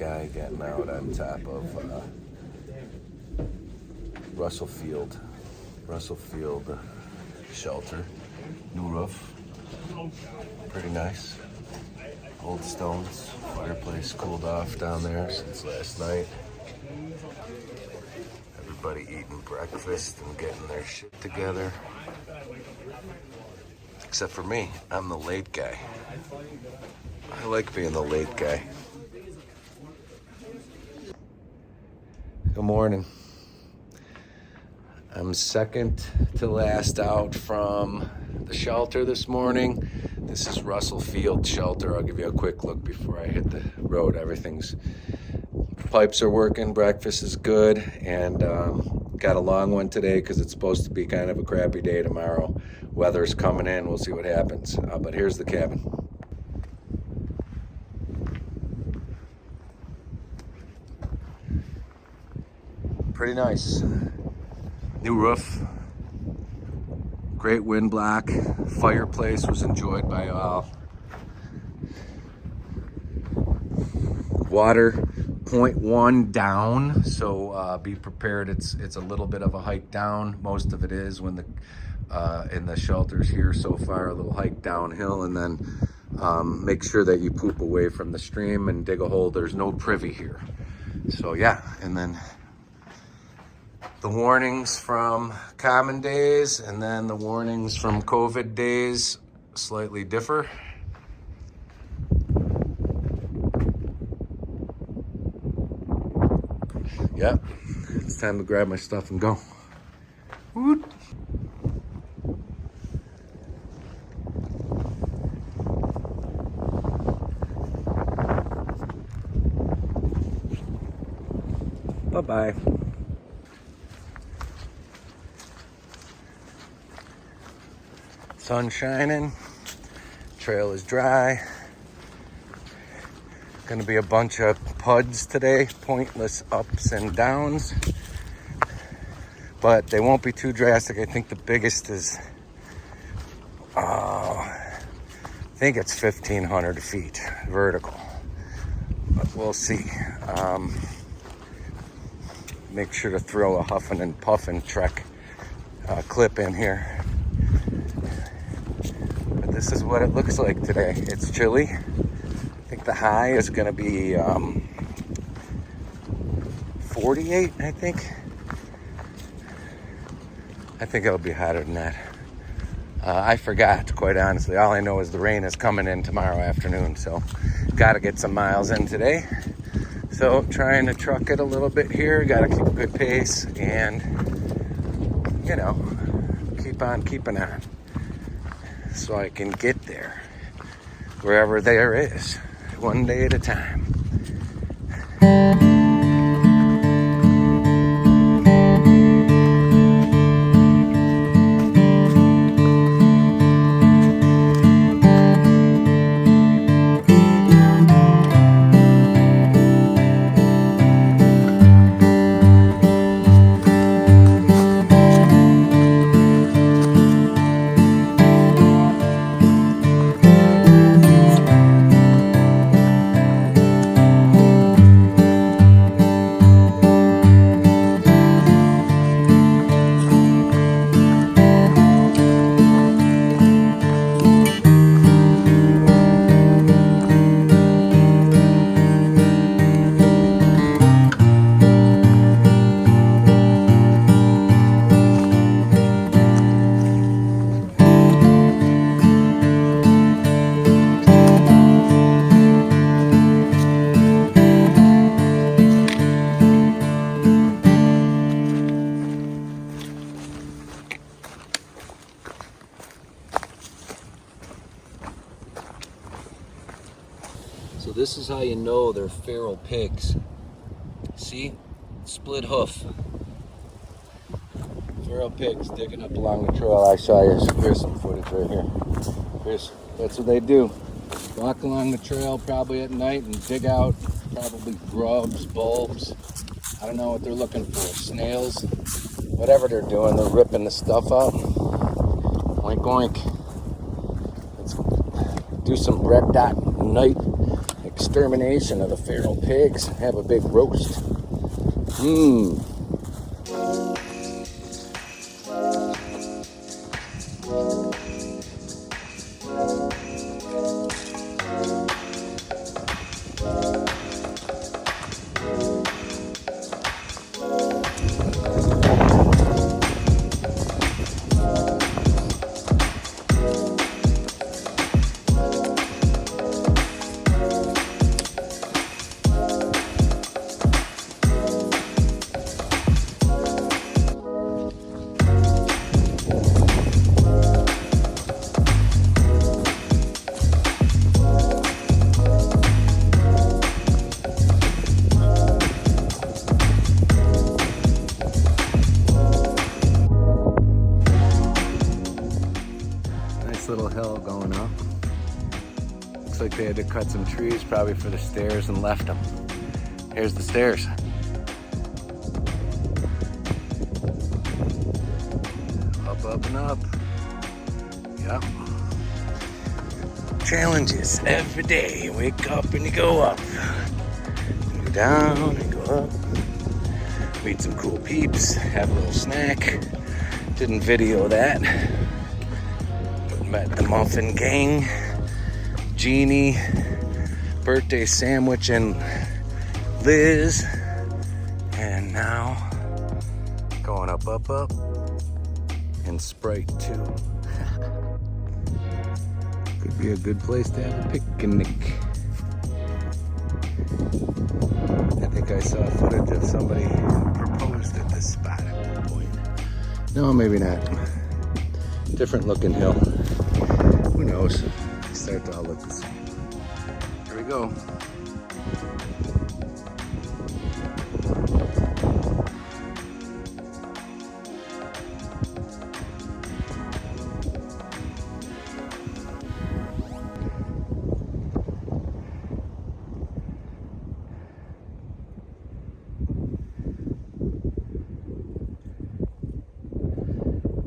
guy getting out on top of Russell Field shelter. New roof, pretty nice. Old stones, fireplace cooled off down there since last night. Everybody eating breakfast and getting their shit together. Except for me, I'm the late guy. I like being the late guy. Good morning. I'm second to last out from the shelter this morning. This is Russell Field shelter. I'll give you a quick look before I hit the road. Pipes are working, breakfast is good, and got a long one today because it's supposed to be kind of a crappy day tomorrow. Weather's coming in, we'll see what happens. But here's the cabin. Pretty nice. New roof. Great wind block. Fireplace was enjoyed by all. Water 0.1 down, so be prepared. It's a little bit of a hike down. Most of it is when the in the shelters here so far, a little hike downhill, and then make sure that you poop away from the stream and dig a hole. There's no privy here. So yeah, and then the warnings from common days and then the warnings from COVID days slightly differ. Yeah, it's time to grab my stuff and go. Woot. Bye-bye. Sun shining, trail is dry. Gonna be a bunch of puds today, pointless ups and downs, but they won't be too drastic. I think the biggest is, I think it's 1,500 feet vertical, but we'll see. Make sure to throw a huffing and puffing trek clip in here. But this is what it looks like today. It's chilly. I think the high is going to be 48, I think. I think it'll be hotter than that. I forgot, quite honestly. All I know is the rain is coming in tomorrow afternoon, so got to get some miles in today. So trying to truck it a little bit here. Got to keep a good pace and, you know, keep on keeping on so I can get there, wherever there is, one day at a time. So this is how you know they're feral pigs. See? Split hoof. Feral pigs digging up along the trail. I saw you. Here's some footage right here. That's what they do. Walk along the trail probably at night and dig out probably grubs, bulbs. I don't know what they're looking for. Snails. Whatever they're doing, they're ripping the stuff up. Oink oink. Let's do some red dot night extermination of the feral pigs and have a big roast. Mmm. Little hill going up. Looks like they had to cut some trees probably for the stairs and left them. Here's the stairs. Up, up, and up. Yep. Challenges every day. You wake up and you go up. You go down and go up. Meet some cool peeps. Have a little snack. Didn't video that. Met the Muffin Gang, Jeannie, Birthday Sandwich, and Liz. And now going up, up, up, and Sprite too. Could be a good place to have a picnic. I think I saw footage of somebody proposed at this spot at one point. No, maybe not. Different looking hill. Who knows? They start to all look the same. Here we go.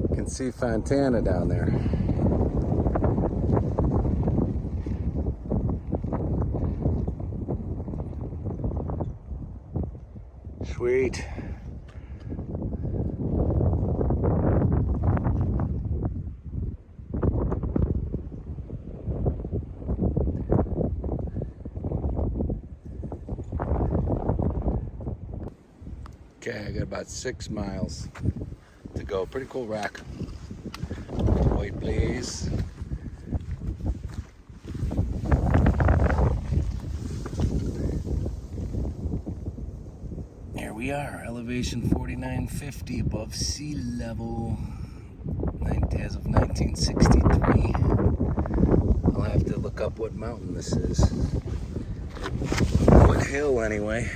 You can see Fontana down there. Sweet. Okay, I got about 6 miles to go. Pretty cool rock. Whiteblaze. We are elevation 4950 above sea level as of 1963. I'll have to look up what mountain this is. What hill anyway.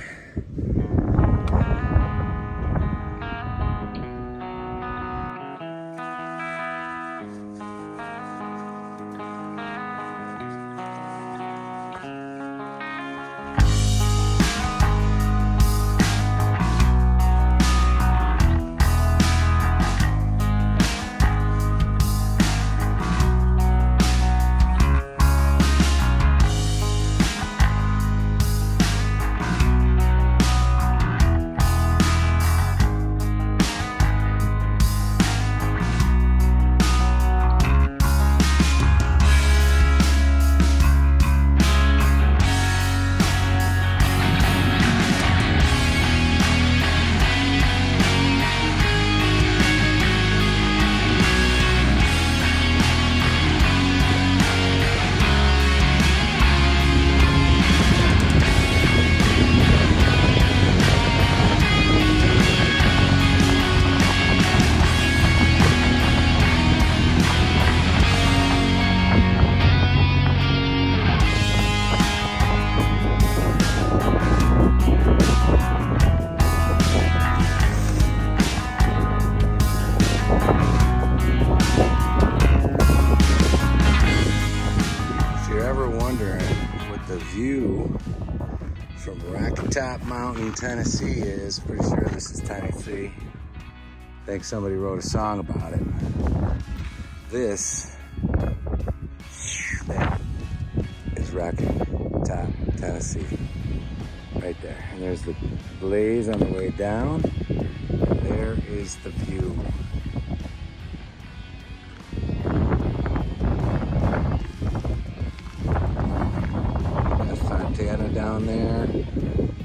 Top Mountain, Tennessee is. Pretty sure this is Tennessee. I think somebody wrote a song about it. This is Rocky top, Tennessee. Right there. And there's the blaze on the way down. And there is the view. That Fontana down there.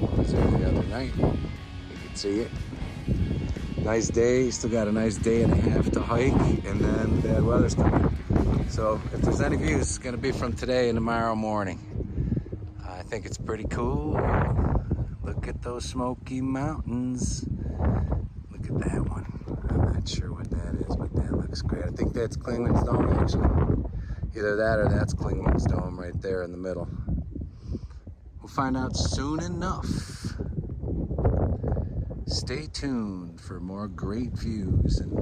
I was there the other night. You can see it. Nice day. Still got a nice day and a half to hike, and then bad weather's coming. So if there's any views, it's going to be from today and tomorrow morning. I think it's pretty cool. Look at those Smoky Mountains. Look at that one. I'm not sure what that is, but that looks great. I think that's Klingman's Dome, actually. Either that or that's Klingman's Dome right there in the middle. We'll find out soon enough. Stay tuned for more great views and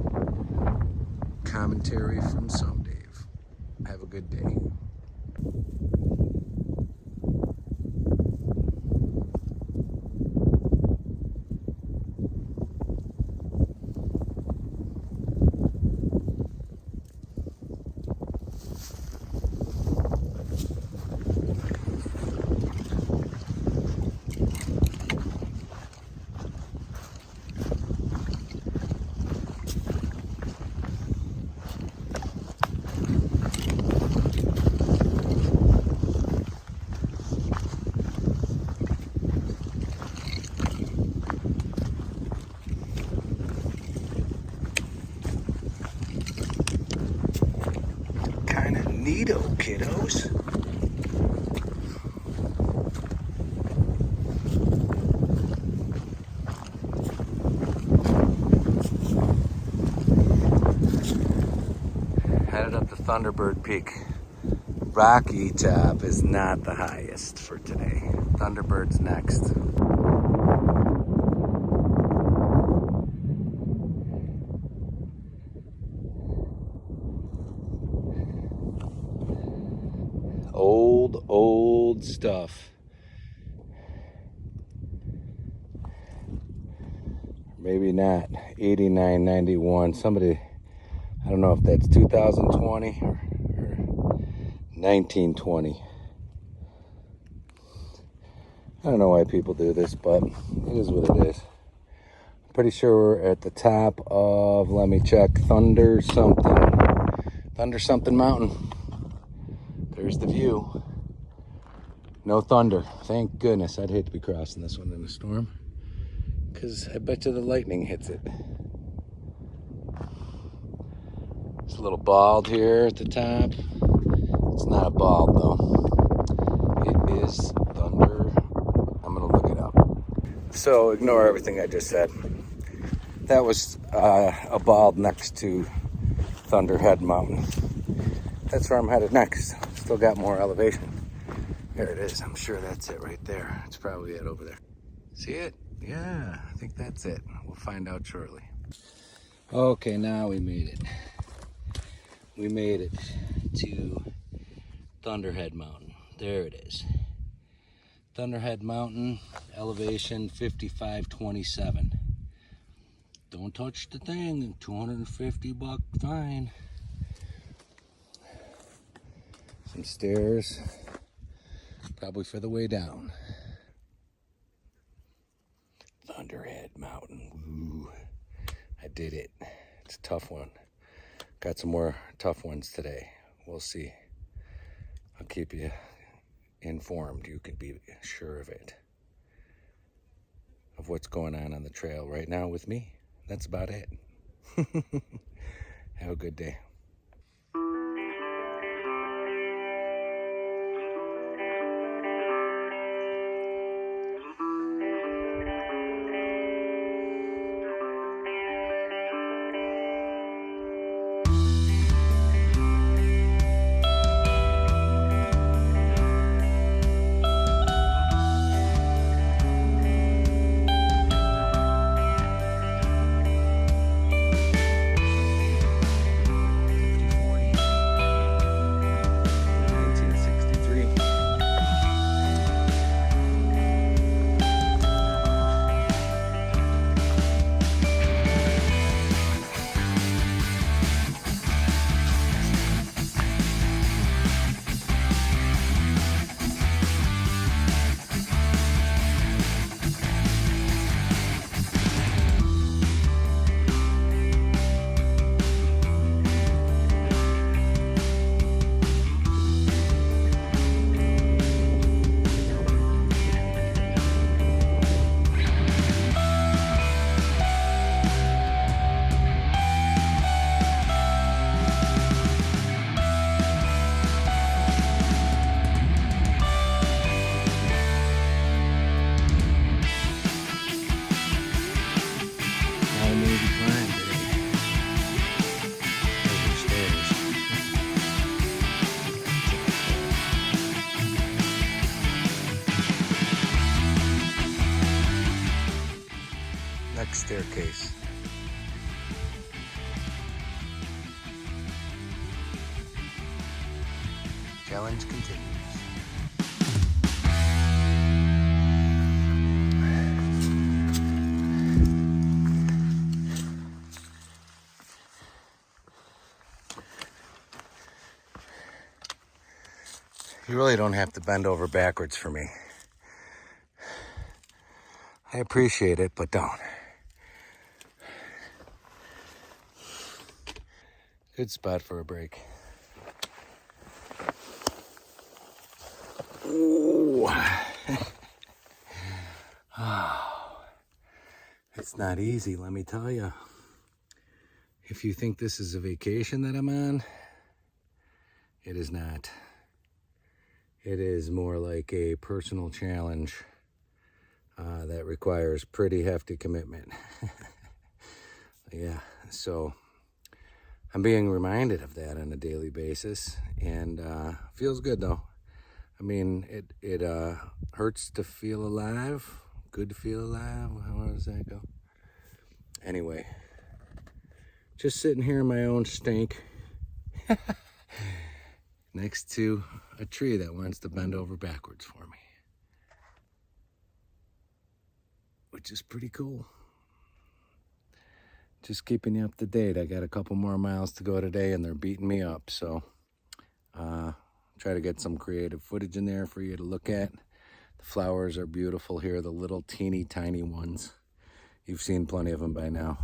commentary from Some Dave. Have a good day. Neato, kiddos. Headed up to Thunderbird Peak. Rocky Top is not the highest for today. Thunderbird's next. Old stuff. Maybe not. 89, 91. Somebody, I don't know if that's 2020 or 1920. I don't know why people do this, but it is what it is. I'm pretty sure we're at the top of, let me check, Thunder something mountain. There's the view. No thunder. Thank goodness. I'd hate to be crossing this one in a storm, because I bet you the lightning hits it. It's a little bald here at the top. It's not a bald though. It is thunder. I'm gonna look it up. So ignore everything I just said. That was a bald next to Thunderhead Mountain. That's where I'm headed next. Still got more elevation. There it is. I'm sure that's it right there. It's probably it over there. See it? Yeah, I think that's it. We'll find out shortly. Okay, now we made it. We made it to Thunderhead Mountain. There it is. Thunderhead Mountain, elevation 5527. Don't touch the thing. $250 fine. Some stairs. Probably for the way down. Thunderhead Mountain. Ooh, I did it. It's a tough one. Got some more tough ones today. We'll see. I'll keep you informed. You can be sure of it. Of what's going on the trail right now with me. That's about it. Have a good day. staircase. Challenge continues. You really don't have to bend over backwards for me. I appreciate it, but don't. Good spot for a break. Ooh. Oh, it's not easy, let me tell you. If you think this is a vacation that I'm on, it is not. It is more like a personal challenge that requires pretty hefty commitment. Yeah, so I'm being reminded of that on a daily basis, and feels good though. I mean, it hurts to feel alive, good to feel alive. How does that go? Anyway, just sitting here in my own stink next to a tree that wants to bend over backwards for me, which is pretty cool. Just keeping you up to date. I got a couple more miles to go today and they're beating me up, so try to get some creative footage in there for you to look at. The flowers are beautiful here, the little teeny tiny ones. You've seen plenty of them by now.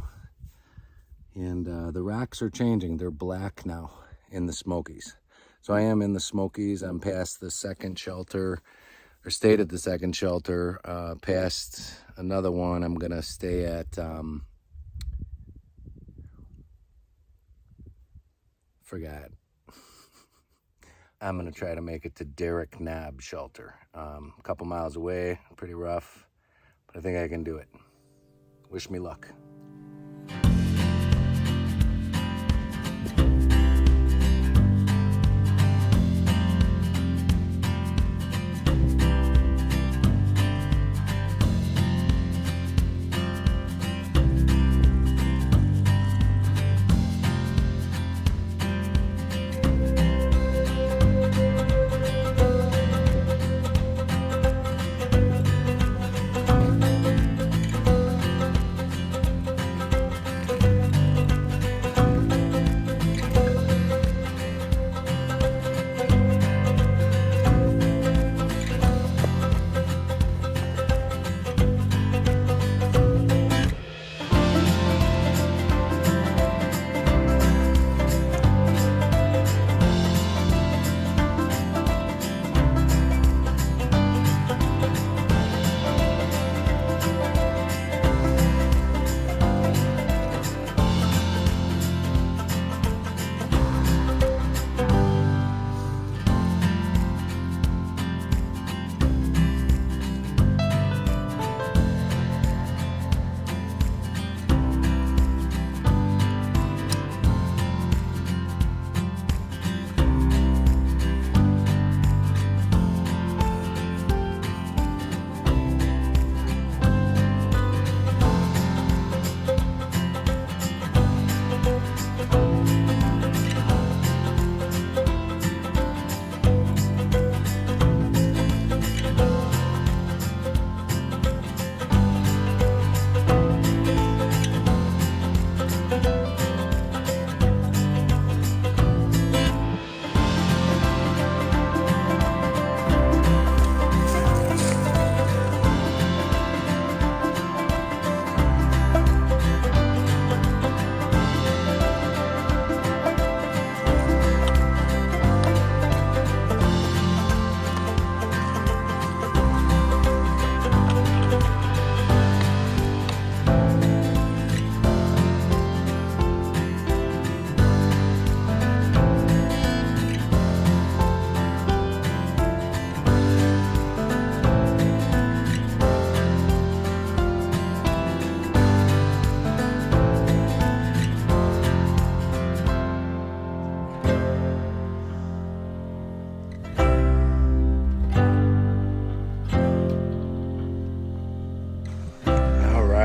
And the rocks are changing. They're black now in the Smokies. So I am in the Smokies. I'm past the second shelter, or stayed at the second shelter, past another one. I'm gonna stay at, forgot. I'm gonna try to make it to Derrick Knob Shelter. A couple miles away, pretty rough, but I think I can do it. Wish me luck.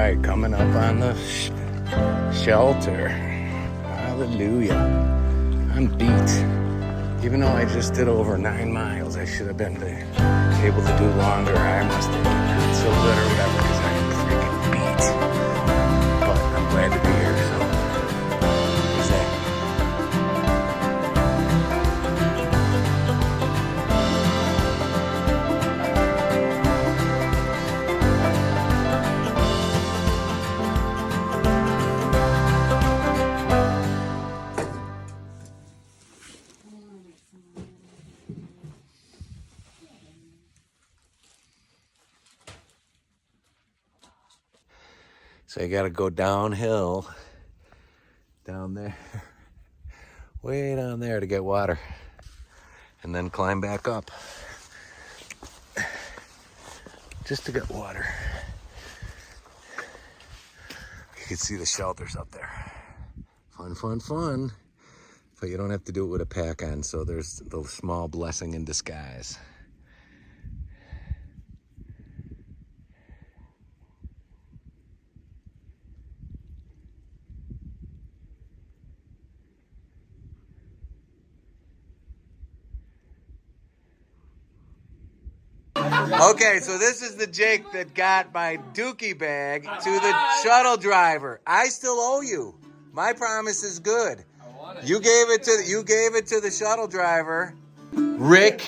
right, coming up on the shelter. Hallelujah. I'm beat. Even though I just did over 9 miles, I should have been able to do longer. I must have been so good or whatever because I am freaking beat. But I'm glad to be here. So, who's that? So you got to go downhill, down there, way down there to get water, and then climb back up just to get water. You can see the shelters up there. Fun, fun, fun. But you don't have to do it with a pack on, so there's the small blessing in disguise. Okay, so this is the Jake that got my dookie bag to the shuttle driver. I still owe you. My promise is good. You gave it to the shuttle driver. Rick,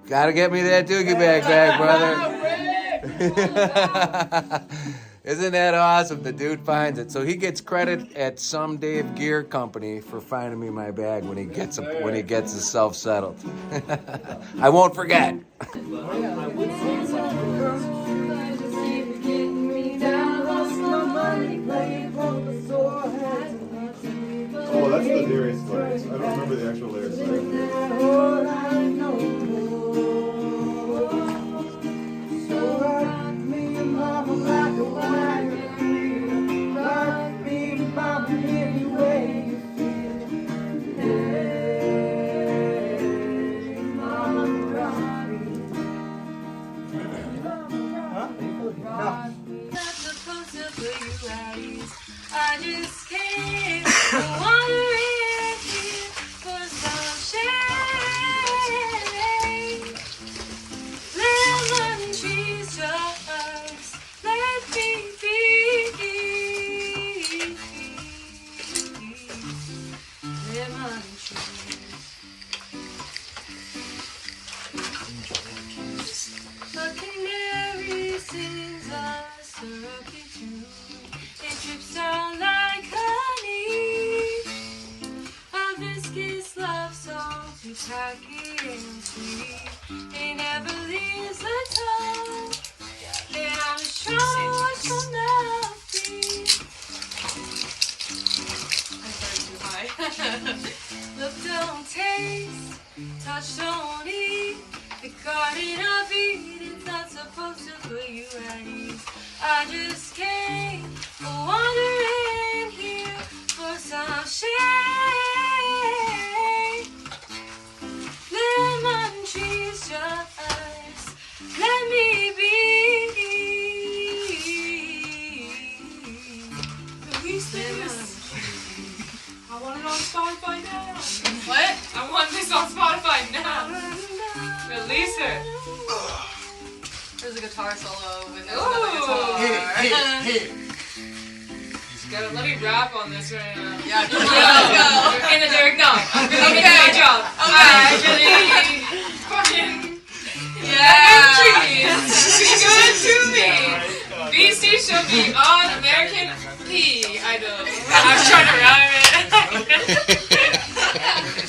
gotta get me that dookie bag back, brother. Isn't that awesome? The dude finds it, so he gets credit at some Dave Gear company for finding me my bag when he gets himself settled. I won't forget. Oh, that's the lyrics part. I don't remember the actual lyrics. I just came wandering here for some shade. Lemon trees just let me be. Lemon trees. A canary sings a circuit tune. It drips down like honey, a viscous love song, too tacky and sweet. It never leaves the tongue. Then I'm strong from the feet. I started too high. Look, don't taste, touch, don't eat. The Garden of Eden's not supposed to put you at ease. I just came wandering here for some shade. Lemon trees just let me be. I want it on Spotify now. What? I want this on Spotify now. Release it. There's a guitar solo with another guitar. Hit. Let me rap on this right now. Yeah, go. In the Derrick, no. I'm gonna get my job. I really fucking good to me. BC should be on American P. I know. I'm trying to rhyme it.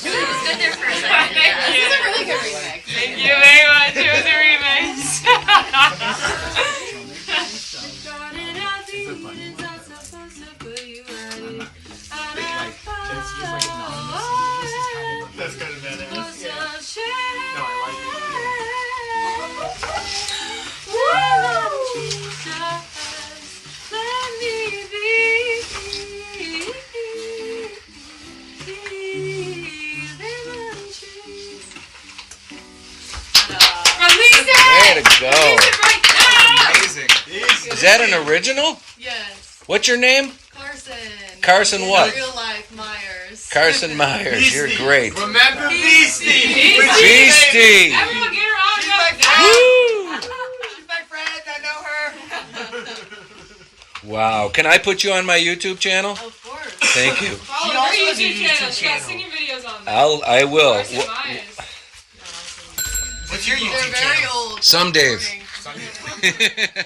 It was good there for a second. Thank you. This is a really good remix. Thank you very much. It was a remix. That's kind of badass. No, I like Way to go. Right now. Amazing. it. Easy. Is that an original? Yes. What's your name? Carson. Carson what? Real life Myers. Carson Myers. You're great. Remember Beastie? Beastie. Everyone get her on. Woo! She's my friend. I know her. Wow. Can I put you on my YouTube channel? Of course. Thank you. Follow her also has a YouTube channel. YouTube She got channel. singing videos on there. I will. Carson Myers. What's your They're YouTube very channel? old. Some Dave. Recording.